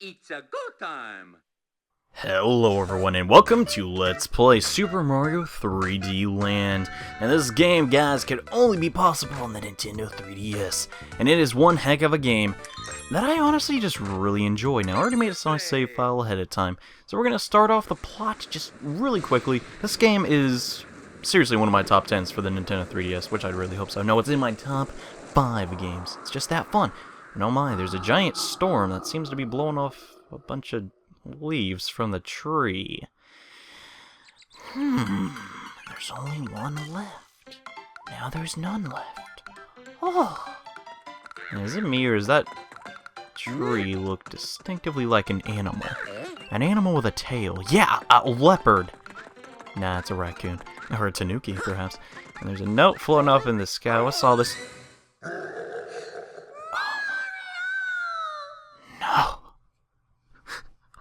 It's a go time! Hello everyone and welcome to Let's Play Super Mario 3D Land. And this game, guys, can only be possible on the Nintendo 3DS. And it is one heck of a game that I honestly just really enjoy. Now, I already made a nice save file ahead of time, so we're going to start off the plot just really quickly. This game is seriously one of my top 10s for the Nintendo 3DS, which I really hope so. No, it's in my top 5 games. It's just that fun. And oh my, there's a giant storm that seems to be blowing off a bunch of leaves from the tree. There's only one left. Now there's none left. Oh. Is it me or does that tree look distinctively like an animal? An animal with a tail. Yeah, a leopard. Nah, it's a raccoon. Or a Tanooki, perhaps. And there's a note floating up in the sky. What's all this?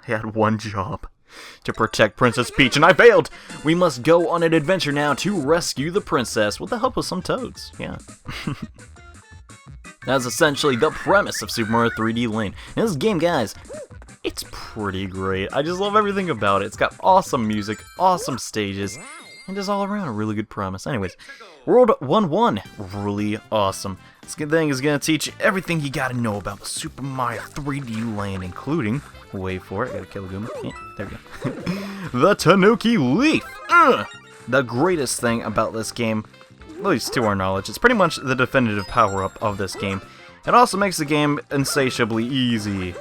I had one job, to protect Princess Peach, and I failed! We must go on an adventure now to rescue the princess with the help of some toads, yeah. That's essentially the premise of Super Mario 3D Land. And this game, guys, it's pretty great. I just love everything about it. It's got awesome music, awesome stages, and just all around a really good premise. Anyways, World 1-1, really awesome. This thing is going to teach you everything you gotta know about the Super Mario 3D Land, including, wait for it, gotta kill a Goomba, yeah, there we go, the Tanooki Leaf! The greatest thing about this game, at least to our knowledge, it's pretty much the definitive power-up of this game. It also makes the game insatiably easy.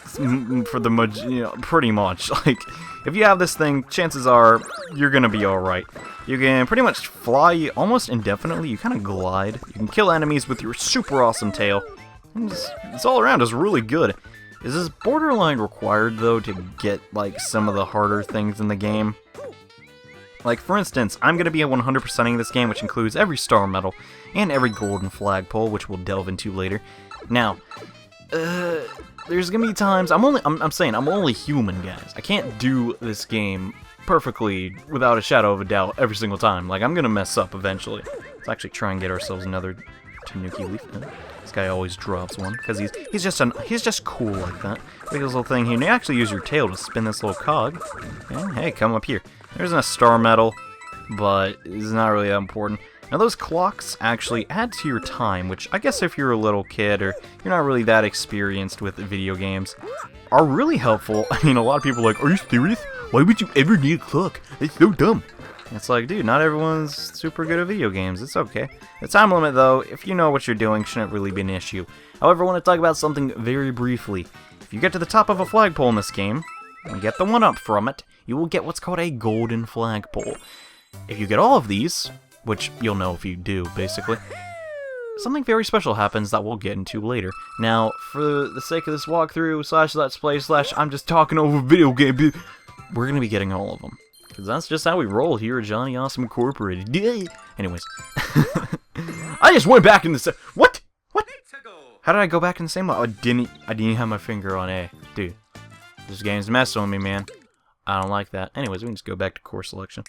For the pretty much. Like, if you have this thing, chances are you're gonna be alright. You can pretty much fly almost indefinitely. You kind of glide. You can kill enemies with your super awesome tail. It's all around is really good. Is this borderline required, though, to get, like, some of the harder things in the game? Like, for instance, I'm going to be 100%ing this game, which includes every star medal and every golden flagpole, which we'll delve into later. Now, there's gonna be times I'm saying I'm only human, guys. I can't do this game perfectly without a shadow of a doubt every single time. Like, I'm gonna mess up eventually. Let's actually try and get ourselves another Tanooki Leaf. This guy always drops one because he's just cool like that. Look at this little thing here. And you actually use your tail to spin this little cog. And hey, come up here. There's a star medal, but it's not really that important. Now, those clocks actually add to your time, which I guess if you're a little kid or you're not really that experienced with video games, are really helpful. I mean, a lot of people are like, are you serious? Why would you ever need a clock? It's so dumb. It's like, dude, not everyone's super good at video games. It's okay. The time limit, though, if you know what you're doing, shouldn't really be an issue. However, I want to talk about something very briefly. If you get to the top of a flagpole in this game, and get the 1-up from it, you will get what's called a golden flagpole. If you get all of these, which you'll know if you do, basically, something very special happens that we'll get into later. Now, for the sake of this walkthrough / let's play / I'm just talking over video game, we're going to be getting all of them. Because that's just how we roll here at JohneAwesome Incorporated. Anyways. I just went back in the What? What? How did I go back in the same mode? I didn't have my finger on A. Dude, this game's messing with me, man. I don't like that. Anyways, we can just go back to core selection.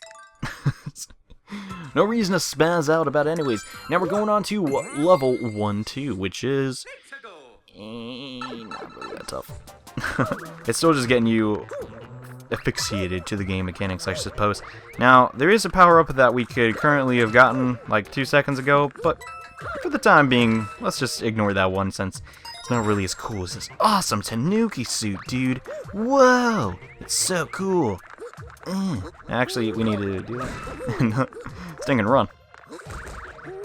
No reason to spaz out about it anyways. Now we're going on to level 1-2, which is not really that tough. It's still just getting you asphyxiated to the game mechanics, I suppose. Now, there is a power-up that we could currently have gotten like 2 seconds ago, but for the time being, let's just ignore that one since it's not really as cool as this awesome Tanooki suit, dude. Whoa! It's so cool. Actually, we need to do that. Sting and run.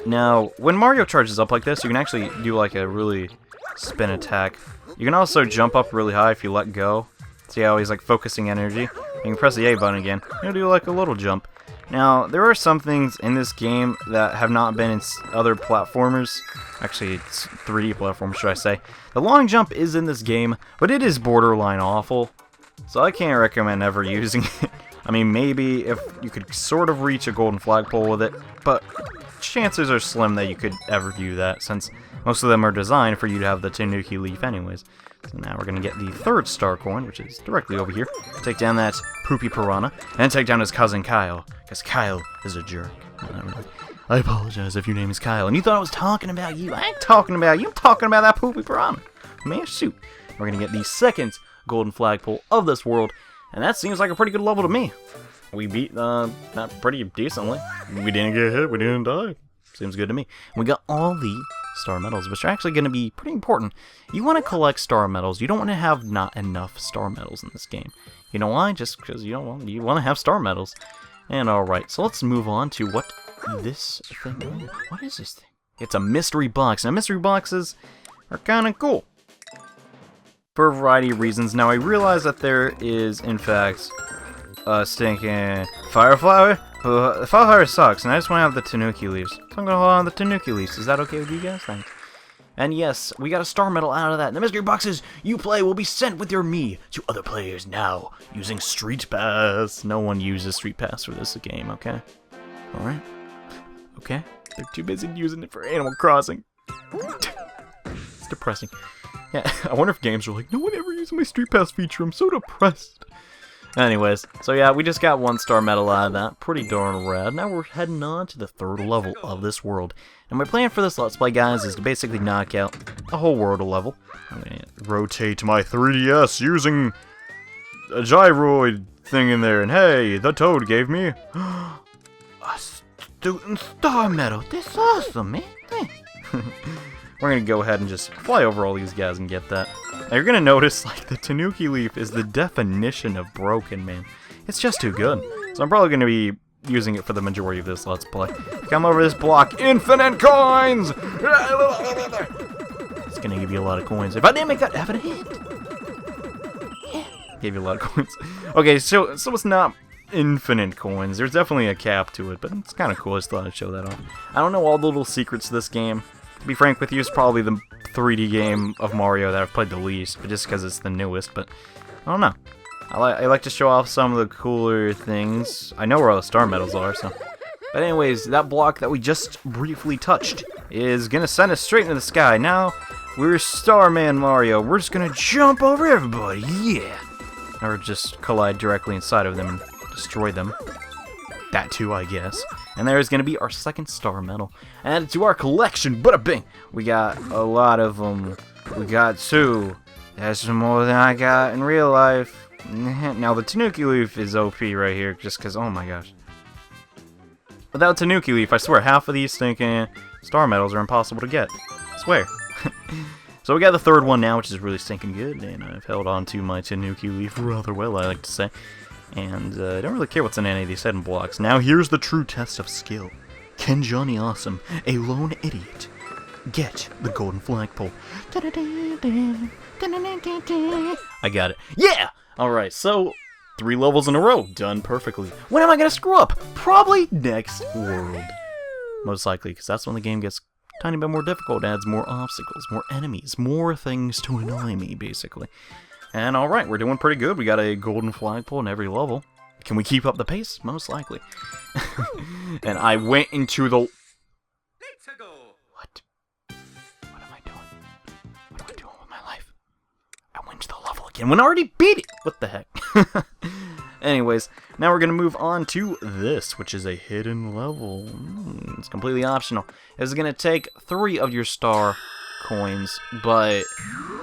Now, when Mario charges up like this, you can actually do like a really spin attack. You can also jump up really high if you let go. See how he's like focusing energy? You can press the A button again. You'll do like a little jump. Now, there are some things in this game that have not been in other platformers. Actually, it's 3D platformers, should I say. The long jump is in this game, but it is borderline awful. So I can't recommend ever using it. I mean, maybe if you could sort of reach a golden flagpole with it, but chances are slim that you could ever do that, since most of them are designed for you to have the Tanooki Leaf anyways. So now we're going to get the 3rd star coin, which is directly over here. Take down that poopy piranha, and take down his cousin Kyle, because Kyle is a jerk. I apologize if your name is Kyle, and you thought I was talking about you. I ain't talking about you, I'm talking about that poopy piranha. Man, shoot. we're gonna get the second golden flagpole of this world, and that seems like a pretty good level to me. We beat that pretty decently. We didn't get hit, we didn't die. Seems good to me. And we got all the star medals, which are actually going to be pretty important. You want to collect star medals. You don't want to have not enough star medals in this game. You know why? Just because you want to have star medals. And alright, so let's move on to what this thing is. What is this thing? It's a mystery box. Now, mystery boxes are kind of cool for a variety of reasons. Now, I realize that there is, in fact, a stinking fire flower. The fire sucks, and I just want to have the Tanooki leaves. So I'm going to hold on to the Tanooki leaves. Is that okay with you guys? Thanks. And yes, we got a star medal out of that. The mystery boxes you play will be sent with your me to other players now using Street Pass. No one uses Street Pass for this game, okay? Alright. Okay. They're too busy using it for Animal Crossing. It's depressing. Yeah, I wonder if games are like, no one ever uses my Street Pass feature. I'm so depressed. Anyways, so yeah, we just got 1 star medal out of that. Pretty darn rad. Now we're heading on to the 3rd level of this world. And my plan for this Let's Play, guys, is to basically knock out a whole world level. I'm going to rotate my 3DS using a gyroid thing in there. And hey, the Toad gave me a student star medal. This is awesome, man. We're going to go ahead and just fly over all these guys and get that. Now, you're going to notice, like, the Tanooki leaf is the definition of broken, man. It's just too good. So I'm probably going to be using it for the majority of this Let's Play. Come over this block. Infinite coins! It's going to give you a lot of coins. If I didn't make that have a hit. Yeah. Gave you a lot of coins. Okay, so it's not infinite coins. There's definitely a cap to it, but it's kind of cool. I just thought I'd show that off. I don't know all the little secrets to this game. To be frank with you, it's probably the 3D game of Mario that I've played the least, but just because it's the newest, but I don't know. I like to show off some of the cooler things. I know where all the star medals are, so. But anyways, that block that we just briefly touched is going to send us straight into the sky. Now, we're Starman Mario. We're just going to jump over everybody, yeah. Or just collide directly inside of them and destroy them. That too, I guess. And there's going to be our 2nd star medal. Added to our collection, bada bing! We got a lot of them. We got 2. That's more than I got in real life. Now the Tanooki leaf is OP right here, just because, oh my gosh. Without Tanooki leaf, I swear, half of these stinking star medals are impossible to get. I swear. So we got the 3rd one now, which is really stinking good, and I've held on to my Tanooki leaf rather well, I like to say. And I don't really care what's in any of these hidden blocks. Now here's the true test of skill. Can JohneAwesome, a lone idiot, get the golden flagpole? I got it. Yeah! Alright, so 3 levels in a row. Done perfectly. When am I going to screw up? Probably next world. Most likely, because that's when the game gets a tiny bit more difficult. It adds more obstacles, more enemies, more things to annoy me, basically. And alright, we're doing pretty good. We got a golden flagpole in every level. Can we keep up the pace? Most likely. And I went into the... What? What am I doing? What am I doing with my life? I went to the level again when I already beat it! What the heck? Anyways, now we're going to move on to this, which is a hidden level. It's completely optional. It's going to take 3 of your star coins, but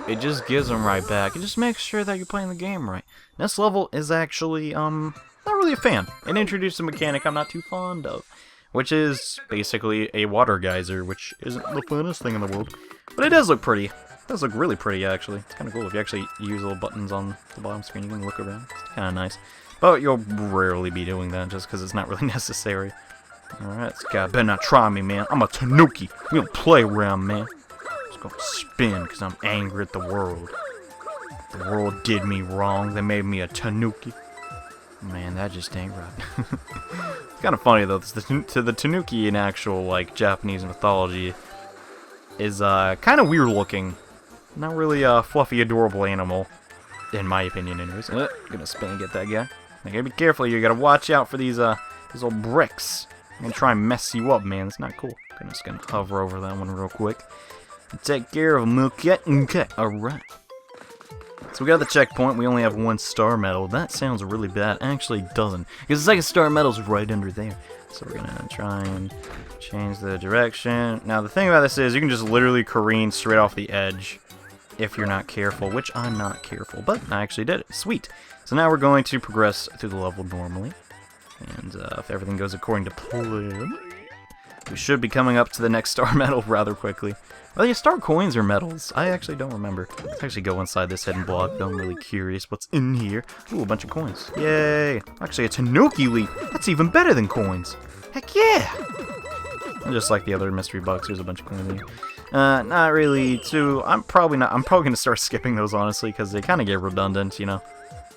it just gives them right back. It just makes sure that you're playing the game right. This level is actually, not really a fan. It introduced a mechanic I'm not too fond of, which is basically a water geyser, which isn't the funnest thing in the world. But it does look pretty. It does look really pretty, actually. It's kind of cool if you actually use little buttons on the bottom screen. You can look around. It's kind of nice. But you'll rarely be doing that just because it's not really necessary. Alright, this guy better not try me, man. I'm a Tanooki. We don't play around, man. Gonna spin because I'm angry at the world. The world did me wrong. They made me a Tanooki. Man, that just ain't right. It's kind of funny though. To the Tanooki in actual like Japanese mythology is kind of weird looking. Not really a fluffy, adorable animal, in my opinion. Anyways, gonna spin and get that guy. Now, you gotta be careful. You gotta watch out for these little bricks. I'm gonna try and mess you up, man. It's not cool. I'm just gonna hover over that one real quick. Take care of him, okay? Alright. So we got the checkpoint. We only have 1 star medal. That sounds really bad. Actually, it doesn't. Because the 2nd star medal's right under there. So we're going to try and change the direction. Now, the thing about this is you can just literally careen straight off the edge if you're not careful, which I'm not careful, but I actually did it. Sweet. So now we're going to progress through the level normally, and if everything goes according to plan, we should be coming up to the next star medal rather quickly. Are they star coins or medals? I actually don't remember. Let's actually go inside this hidden block, though I'm really curious what's in here. Ooh, a bunch of coins. Yay! Actually, a Tanooki leaf. That's even better than coins. Heck yeah! And just like the other mystery box, there's a bunch of coins in here. Not really too... I'm probably gonna start skipping those, honestly, because they kind of get redundant, you know.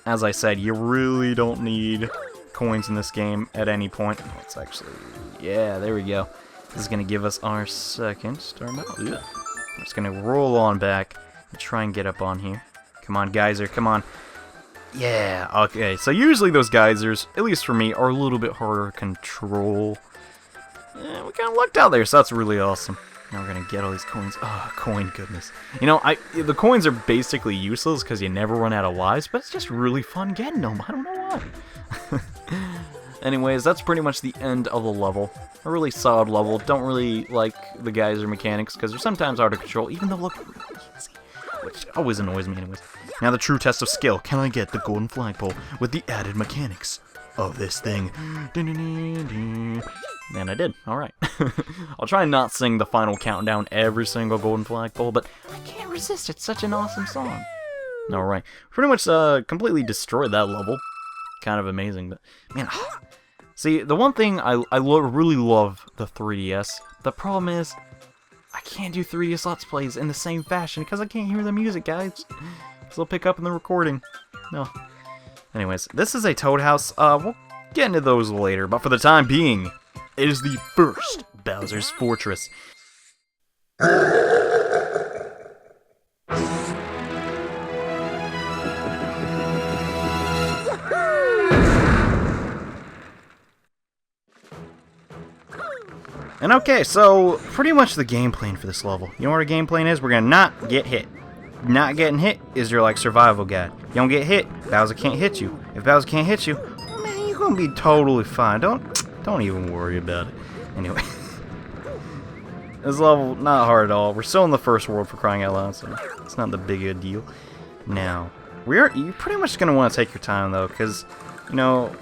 As I said, you really don't need coins in this game at any point. Oh, it's actually... Yeah, there we go. This is going to give us our second star medal. I'm just going to roll on back and try and get up on here. Come on, geyser, come on. Yeah, okay. So usually those geysers, at least for me, are a little bit harder to control. Yeah, we kind of lucked out there, so that's really awesome. Now we're going to get all these coins. Oh, coin goodness. You know, the coins are basically useless because you never run out of lives, but it's just really fun getting them. I don't know why. Anyways, that's pretty much the end of the level. A really solid level. Don't really like the geyser mechanics because they're sometimes hard to control, even though they look really easy, which always annoys me anyways. Now the true test of skill. Can I get the golden flagpole with the added mechanics of this thing? And I did. Alright. I'll try and not sing the final countdown every single golden flagpole, but I can't resist. It's such an awesome song. Alright. Pretty much completely destroyed that level. Kind of amazing, but man, see, the one thing I really love the 3DS. The problem is I can't do 3DS Let's Plays in the same fashion because I can't hear the music, guys. So they'll pick up in the recording. No. Anyways, this is a Toad House. We'll get into those later, but for the time being, it is the first Bowser's Fortress. And okay, so pretty much the game plan for this level. You know what our game plan is? We're gonna not get hit. Not getting hit is your like survival guide. You don't get hit, Bowser can't hit you. If Bowser can't hit you, man, you're gonna be totally fine. Don't even worry about it. Anyway, this level not hard at all. We're still in the first world for crying out loud, so it's not the big a deal. Now, you're pretty much gonna want to take your time though, because you know,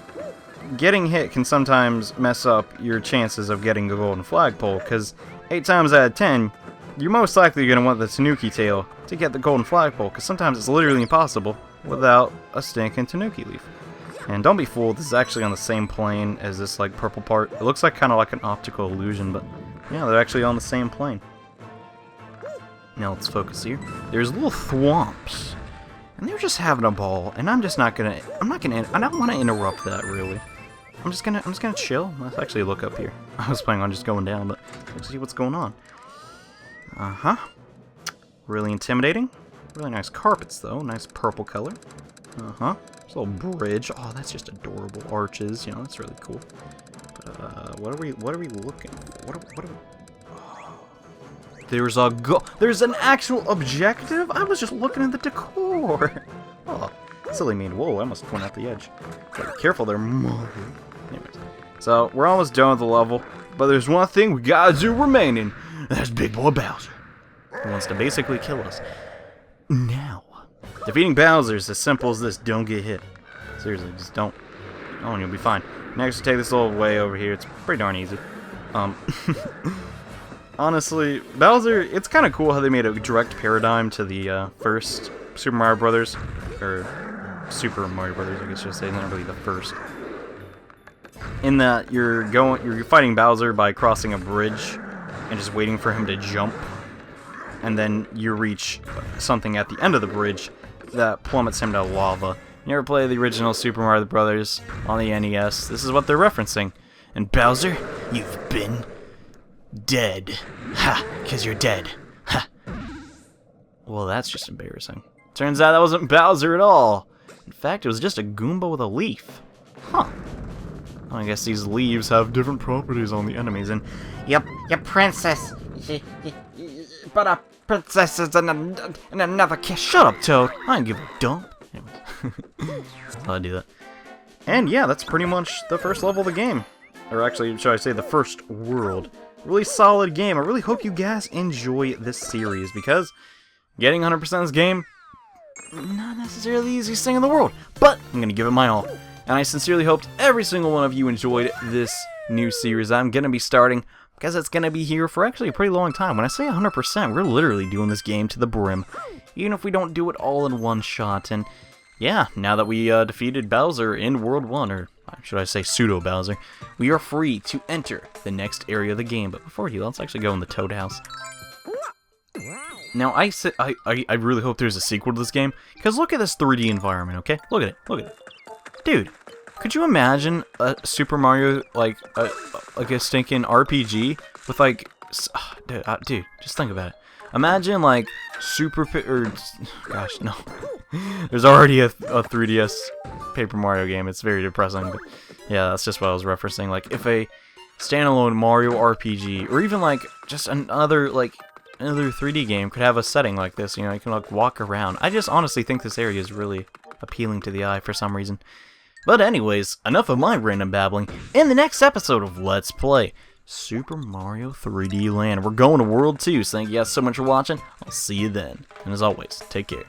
getting hit can sometimes mess up your chances of getting a golden flagpole, because 8 times out of 10, you're most likely going to want the Tanooki tail to get the golden flagpole, because sometimes it's literally impossible without a stinking Tanooki leaf. And don't be fooled, this is actually on the same plane as this like purple part. It looks like kind of like an optical illusion, but yeah, they're actually on the same plane. Now let's focus here. There's little thwomps, and they're just having a ball, and I don't want to interrupt that really. I'm just gonna chill. Let's actually look up here. I was planning on just going down, but let's see what's going on. Really intimidating. Really nice carpets though. Nice purple color. There's a little bridge. Oh, that's just adorable. Arches. You know, that's really cool. But what are we looking for? What are we? Oh, there's an actual objective. I was just looking at the decor. Oh, silly me. Whoa, I almost went out the edge. Be careful there, mother. Anyways, so we're almost done with the level, but there's one thing we gotta do remaining. That's Big Boy Bowser. He wants to basically kill us. Now, defeating Bowser is as simple as this. Don't get hit. Seriously, just don't. Oh, and you'll be fine. Next, take this little way over here. It's pretty darn easy. Honestly, Bowser, it's kind of cool how they made a direct paradigm to the first Super Mario Brothers, or Super Mario Brothers, I guess you should say, not really the first. In that you're fighting Bowser by crossing a bridge and just waiting for him to jump, and then you reach something at the end of the bridge that plummets him to lava. You ever play the original Super Mario Brothers on the NES? This is what they're referencing. And Bowser, you've been dead. Ha! 'Cause you're dead. Ha! Well, that's just embarrassing. Turns out that wasn't Bowser at all. In fact, it was just a Goomba with a leaf. Huh. I guess these leaves have different properties on the enemies, and... Yep, princess. But a princess is in another kiss. Shut up, Toad. I don't give a dump. That's how I do that. And yeah, that's pretty much the first level of the game. Or actually, should I say the first world. Really solid game. I really hope you guys enjoy this series, because... Getting 100% of this game, not necessarily the easiest thing in the world, but I'm going to give it my all. And I sincerely hoped every single one of you enjoyed this new series I'm going to be starting, because it's going to be here for actually a pretty long time. When I say 100%, we're literally doing this game to the brim, even if we don't do it all in one shot. And yeah, now that we defeated Bowser in World 1, or should I say Pseudo-Bowser, we are free to enter the next area of the game. But before we do, let's actually go in the Toad House. Now, I really hope there's a sequel to this game, because look at this 3D environment, okay? Look at it, look at it. Dude, could you imagine a Super Mario, like a stinking RPG with, like, dude, just think about it. Imagine, like, gosh, no. There's already a 3DS Paper Mario game. It's very depressing, but yeah, that's just what I was referencing. Like, if a standalone Mario RPG, or even, like, just another 3D game could have a setting like this, you know, you can, like, walk around. I just honestly think this area is really appealing to the eye for some reason. But anyways, enough of my random babbling. In the next episode of Let's Play Super Mario 3D Land, we're going to World 2, so thank you guys so much for watching. I'll see you then. And as always, take care.